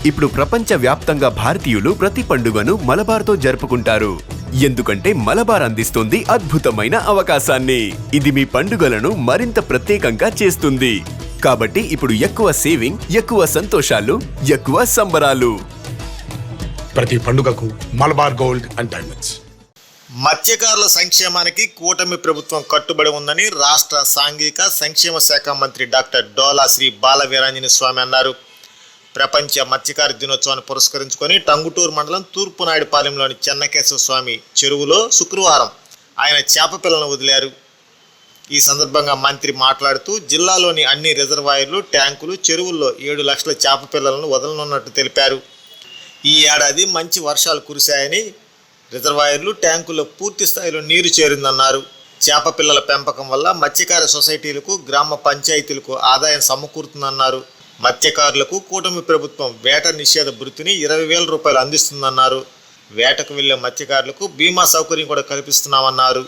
ఇప్పుడు ప్రపంచవ్యాప్తంగా భారతీయులు ప్రతి పండుగను మలబార్తో జరుపుకుంటారు. ఎందుకంటే మలబార్ అందిస్తుంది అద్భుతమైన అవకాశాన్ని. ఇది మీ పండుగలను మరింత ప్రత్యేకంగా చేస్తుంది. కాబట్టి ఇప్పుడు ఎక్కువ సేవింగ్, ఎక్కువ సంతోషాలు, ఎక్కువ సంబరాలు. ప్రతి పండుగకు మలబార్ గోల్డ్ అండ్ డైమండ్స్. మత్స్యకారుల సంక్షేమానికి కూటమి ప్రభుత్వం కట్టుబడి ఉందని రాష్ట్ర సాంఘిక సంక్షేమ శాఖ మంత్రి డాక్టర్ డోలా శ్రీ బాలవీరాంజనేయ స్వామి అన్నారు. ప్రపంచ మత్స్యకార దినోత్సవాన్ని పురస్కరించుకొని టంగుటూరు మండలం తూర్పునాయుడుపాలెంలోని చెన్నకేశవ స్వామి చెరువులో శుక్రవారం ఆయన చేప పిల్లలను వదిలారు. ఈ సందర్భంగా మంత్రి మాట్లాడుతూ జిల్లాలోని అన్ని రిజర్వాయర్లు, ట్యాంకులు, చెరువుల్లో 7 లక్షల చేప పిల్లలను వదలనున్నట్టు తెలిపారు. ఈ ఏడాది మంచి వర్షాలు కురిశాయని, రిజర్వాయర్లు, ట్యాంకుల్లో పూర్తి స్థాయిలో నీరు చేరిందన్నారు. చేప పిల్లల పెంపకం వల్ల మత్స్యకార సొసైటీలకు, గ్రామ పంచాయతీలకు ఆదాయం సమకూరుతుందన్నారు. మత్స్యకారులకు కూటమి ప్రభుత్వం వేట నిషేధ భృతిని 20,000 రూపాయలు అందిస్తుందన్నారు. వేటకు వెళ్లే మత్స్యకారులకు బీమా సౌకర్యం కూడా కల్పిస్తున్నామన్నారు.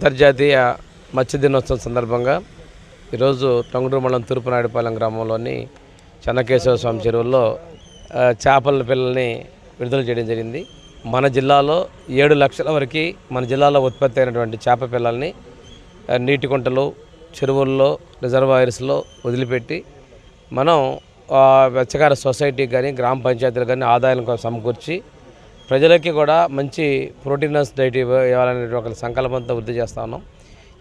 అంతర్జాతీయ మత్స్య దినోత్సవం సందర్భంగా ఈరోజు టంగుటూరు మండలం తూర్పునాయుడుపాలెం గ్రామంలోని చెన్నకేశవ స్వామి చెరువుల్లో చేపల పిల్లల్ని విడుదల చేయడం జరిగింది. మన జిల్లాలో 7 లక్షల వరకు మన జిల్లాలో ఉత్పత్తి అయినటువంటి చేప పిల్లల్ని నీటి కుంటలు, చెరువుల్లో, రిజర్వాయర్స్లో వదిలిపెట్టి మనం మత్స్యకార సొసైటీకి కానీ, గ్రామ పంచాయతీలకు కానీ ఆదాయం సమకూర్చి ప్రజలకి కూడా మంచి ప్రోటీనస్ డైట్ ఇవ్వాలనే ఒక సంకల్పంతో వృద్ధి చేస్తా ఉన్నాం.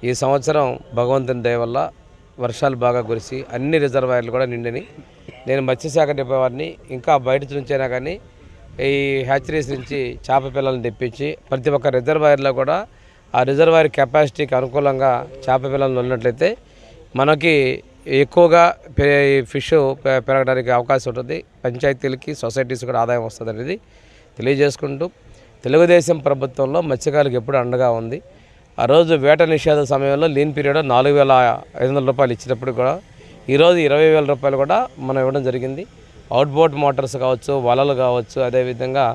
ఈ సంవత్సరం భగవంతుని దయ వల్ల వర్షాలు బాగా కురిసి అన్ని రిజర్వాయర్లు కూడా నిండిని. నేను మత్స్యశాఖ డిపో వారిని ఇంకా బయట నుంచైనా కానీ ఈ హ్యాచరీస్ నుంచి చేప పిల్లలను తెప్పించి ప్రతి ఒక్క రిజర్వాయర్లో కూడా ఆ రిజర్వాయర్ కెపాసిటీకి అనుకూలంగా చేప పిల్లలను ఉన్నట్లయితే మనకి ఎక్కువగా ఫిష్ పెరగడానికి అవకాశం ఉంటుంది. పంచాయతీలకి, సొసైటీస్ కూడా ఆదాయం వస్తుంది అనేది తెలియజేసుకుంటూ, తెలుగుదేశం ప్రభుత్వంలో మత్స్యకారులకు ఎప్పుడు అండగా ఉంది. ఆ రోజు వేట నిషేధ సమయంలో లీన్ పీరియడ్ 4,500 రూపాయలు ఇచ్చినప్పుడు కూడా ఈరోజు 20,000 రూపాయలు కూడా మనం ఇవ్వడం జరిగింది. అవుట్బోట్ మోటార్స్ కావచ్చు, వలలు కావచ్చు, అదేవిధంగా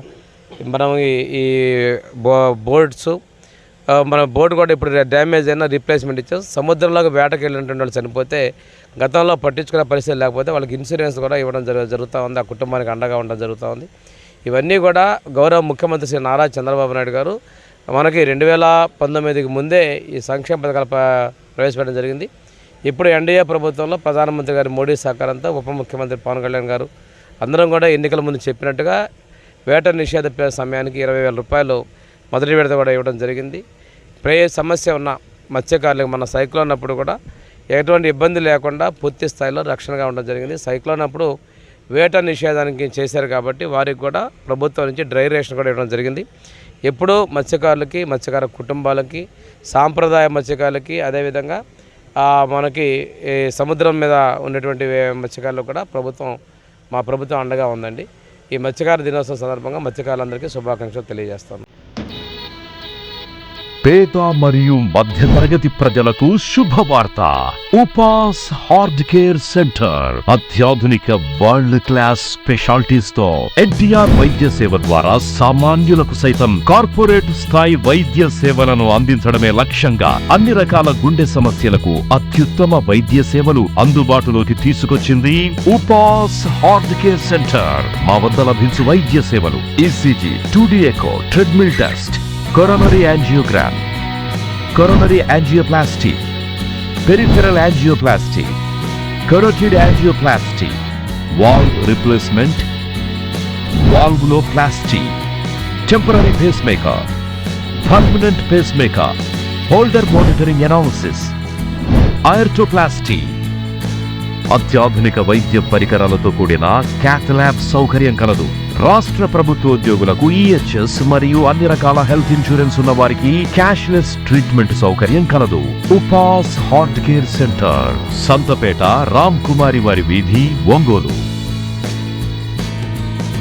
మనం ఈ బోట్స్, మన బోట్ కూడా ఇప్పుడు డ్యామేజ్ అయినా రీప్లేస్మెంట్ ఇచ్చాం. సముద్రంలోకి వేటకి వెళ్ళినటువంటి వాళ్ళు చనిపోతే గతంలో పట్టించుకునే పరిస్థితి లేకపోతే వాళ్ళకి ఇన్సూరెన్స్ కూడా ఇవ్వడం జరుగుతూ ఉంది. ఆ కుటుంబానికి అండగా ఉండడం జరుగుతూ ఉంది. ఇవన్నీ కూడా గౌరవ ముఖ్యమంత్రి శ్రీ నారా చంద్రబాబు నాయుడు గారు మనకి 2019కి ముందే ఈ సంక్షేమ పథకాలు ప్రవేశపెట్టడం జరిగింది. ఇప్పుడు ఎన్డీఏ ప్రభుత్వంలో ప్రధానమంత్రి గారి మోడీ సహకారంతో ఉప ముఖ్యమంత్రి పవన్ కళ్యాణ్ గారు అందరం కూడా ఎన్నికల ముందు చెప్పినట్టుగా వేట నిషేధ సమయానికి 20,000 రూపాయలు మొదటి విడత కూడా ఇవ్వడం జరిగింది. సమస్య ఉన్న మత్స్యకారులకు మన సైక్లోన్ అప్పుడు కూడా ఎటువంటి ఇబ్బంది లేకుండా పూర్తి స్థాయిలో రక్షణగా ఉండడం జరిగింది. సైక్లోన్ అప్పుడు వేట నిషేధానికి చేశారు కాబట్టి వారికి కూడా ప్రభుత్వం నుంచి డ్రై రేషన్ కూడా ఇవ్వడం జరిగింది. ఎప్పుడూ మత్స్యకారులకి, మత్స్యకార కుటుంబాలకి, సాంప్రదాయ మత్స్యకారులకి, అదేవిధంగా మనకి ఈ సముద్రం మీద ఉన్నటువంటి మత్స్యకారులు కూడా మా ప్రభుత్వం అండగా ఉందండి. ఈ మత్స్యకార దినోత్సవం సందర్భంగా మత్స్యకారులందరికీ శుభాకాంక్షలు తెలియజేస్తాను. పేద మరియు మధ్యతరగతి ప్రజలకు శుభవార్త. ఉపాస్ హార్ట్ కేర్ సెంటర్ అత్యాధునిక వరల్డ్ క్లాస్ స్పెషాలిటీస్ తో ఎన్టీఆర్ వైద్య సేవ ద్వారా సామాన్యులకు సైతం కార్పొరేట్ స్థాయి వైద్య సేవలను అందించడమే లక్ష్యంగా అన్ని రకాల గుండె సమస్యలకు అత్యుత్తమ వైద్య సేవలు అందుబాటులోకి తీసుకొచ్చింది ఉపాస్ హార్ట్ కేర్ సెంటర్. మా వద్ద లభించు వైద్య సేవలు ECG, 2D echo, treadmill test, coronary angiogram, coronary angioplasty, peripheral angioplasty, carotid angioplasty, valve replacement, valvuloplasty, temporary pacemaker, permanent pacemaker, holder monitoring analysis, aortoplasty, అత్యాధునిక వైద్య పరికరాలతో కూడిన క్యాత్ ల్యాబ్ సౌకర్యం కలదు. రాష్ట్ర ప్రభుత్వ ఉద్యోగులకు ఈహెచ్ఎస్ మరియు అన్ని రకాల హెల్త్ ఇన్సూరెన్స్ ఉన్న వారికి క్యాష్లెస్ ట్రీట్మెంట్ సౌకర్యం కలదు. ఉపాస్ heart care centre, Santhapeta, Ram Kumari వారి వీధి, ఒంగోలు.